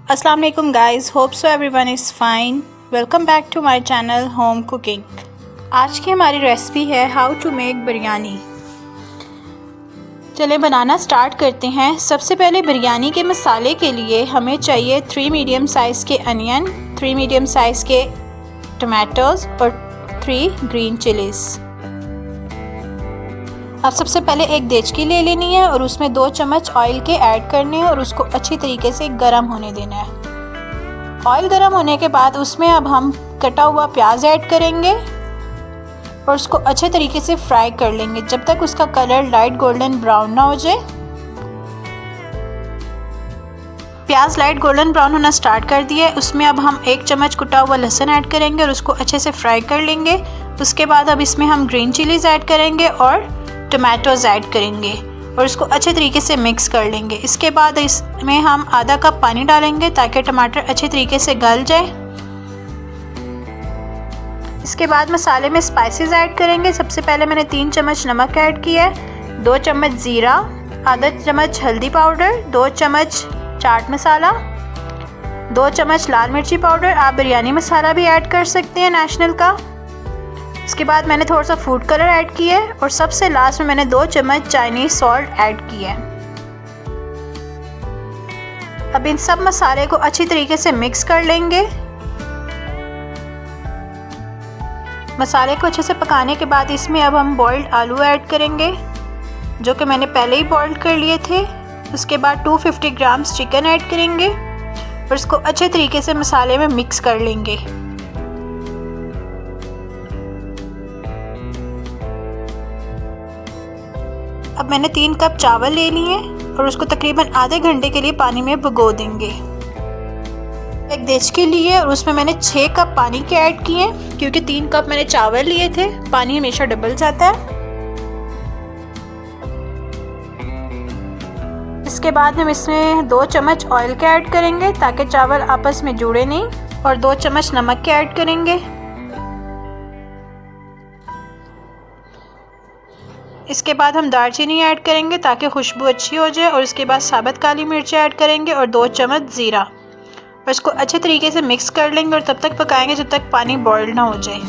अस्सलाम वालेकुम guys, hope so everyone is fine. Welcome back to my channel home cooking. आज की हमारी रेसिपी है हाउ टू मेक बिरयानी। चलें बनाना स्टार्ट करते हैं। सबसे पहले बिरयानी के मसाले के लिए हमें चाहिए 3 मीडियम साइज़ के अनियन, 3 मीडियम साइज़ के टमाटोज़ और 3 ग्रीन चिलीज़। अब सबसे पहले एक देचकी ले लेनी है और उसमें 2 चम्मच ऑयल के ऐड करने हैं और उसको अच्छी तरीके से गर्म होने देना है। ऑयल गर्म होने के बाद उसमें अब हम कटा हुआ प्याज ऐड करेंगे और उसको अच्छे तरीके से फ्राई कर लेंगे जब तक उसका कलर लाइट गोल्डन ब्राउन ना हो जाए। प्याज लाइट गोल्डन ब्राउन होना स्टार्ट कर दिया है। उसमें अब हम 1 चम्मच कुटा हुआ लहसुन ऐड करेंगे और उसको अच्छे से फ्राई कर लेंगे। उसके बाद अब इसमें हम ग्रीन चिलीज़ ऐड करेंगे और टमाटोज़ ऐड करेंगे और इसको अच्छे तरीके से मिक्स कर लेंगे। इसके बाद इसमें हम आधा कप पानी डालेंगे ताकि टमाटर अच्छे तरीके से गल जाए। इसके बाद मसाले में स्पाइसेस ऐड करेंगे। सबसे पहले मैंने 3 चम्मच नमक ऐड किया है, 2 चम्मच ज़ीरा, आधा चम्मच हल्दी पाउडर, 2 चम्मच चाट मसाला, 2 चम्मच लाल मिर्ची पाउडर। आप बिरयानी मसाला भी ऐड कर सकते हैं नेशनल का। इसके बाद मैंने थोड़ा सा फूड कलर ऐड किया है और सबसे लास्ट में मैंने 2 चम्मच चाइनीज़ सॉल्ट ऐड किया है। अब इन सब मसाले को अच्छी तरीके से मिक्स कर लेंगे। मसाले को अच्छे से पकाने के बाद इसमें अब हम बॉइल्ड आलू ऐड करेंगे जो कि मैंने पहले ही बॉइल्ड कर लिए थे। उसके बाद 250 ग्राम्स चिकन ऐड करेंगे और इसको अच्छे तरीके से मसाले में मिक्स कर लेंगे। अब मैंने 3 कप चावल ले लिए हैं और उसको तकरीबन आधे घंटे के लिए पानी में भिगो देंगे। एक देचकी ली है और उसमें मैंने 6 कप पानी के ऐड किए हैं क्योंकि 3 कप मैंने चावल लिए थे। पानी हमेशा डबल जाता है। इसके बाद हम इसमें 2 चम्मच ऑयल के ऐड करेंगे ताकि चावल आपस में जुड़े नहीं, और 2 चम्मच नमक के ऐड करेंगे। इसके बाद हम दालचीनी ऐड करेंगे ताकि खुशबू अच्छी हो जाए, और इसके बाद साबुत काली मिर्च ऐड करेंगे और 2 चम्मच ज़ीरा, और इसको अच्छे तरीके से मिक्स कर लेंगे और तब तक पकाएंगे जब तक पानी बॉयल ना हो जाए।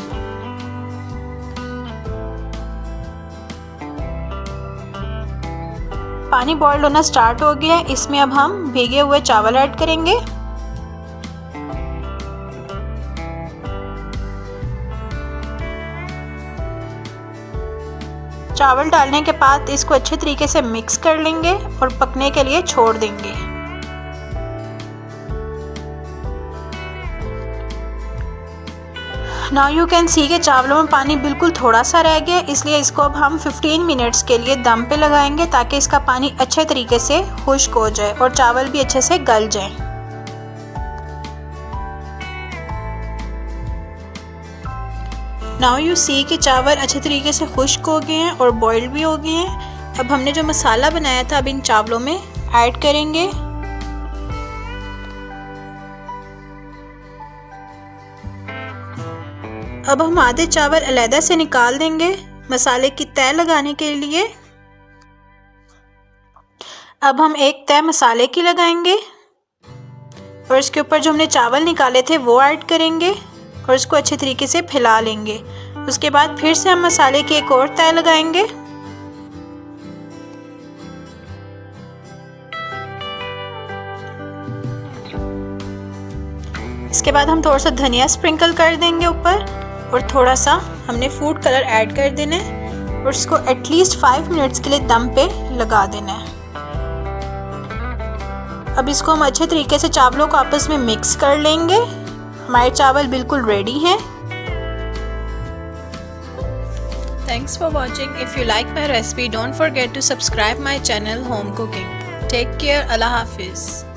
पानी बॉयल होना स्टार्ट हो गया है। इसमें अब हम भीगे हुए चावल ऐड करेंगे। चावल डालने के बाद इसको अच्छे तरीके से मिक्स कर लेंगे और पकने के लिए छोड़ देंगे। नाउ यू कैन सी के चावलों में पानी बिल्कुल थोड़ा सा रह गया, इसलिए इसको अब हम 15 मिनट्स के लिए दम पे लगाएंगे ताकि इसका पानी अच्छे तरीके से खुश्क हो जाए और चावल भी अच्छे से गल जाए। नाउ यू सी कि चावल अच्छे तरीके से खुश्क हो गए हैं और बॉइल्ड भी हो गए हैं। अब हमने जो मसाला बनाया था अब इन चावलों में ऐड करेंगे। अब हम आधे चावल अलहदा से निकाल देंगे मसाले की तह लगाने के लिए। अब हम एक तह मसाले की लगाएंगे और इसके ऊपर जो हमने चावल निकाले थे वो ऐड करेंगे और इसको अच्छे तरीके से फैला लेंगे। उसके बाद फिर से हम मसाले की एक और तह लगाएंगे। इसके बाद हम थोड़ा सा धनिया स्प्रिंकल कर देंगे ऊपर और थोड़ा सा हमने फूड कलर ऐड कर देना है और इसको एटलीस्ट 5 मिनट्स के लिए दम पे लगा देना है। अब इसको हम अच्छे तरीके से चावलों को आपस में मिक्स कर लेंगे। हमारे चावल बिल्कुल रेडी हैं। Thanks for watching. If you like my recipe, don't forget to subscribe my channel Home Cooking. Take care. Allah Hafiz.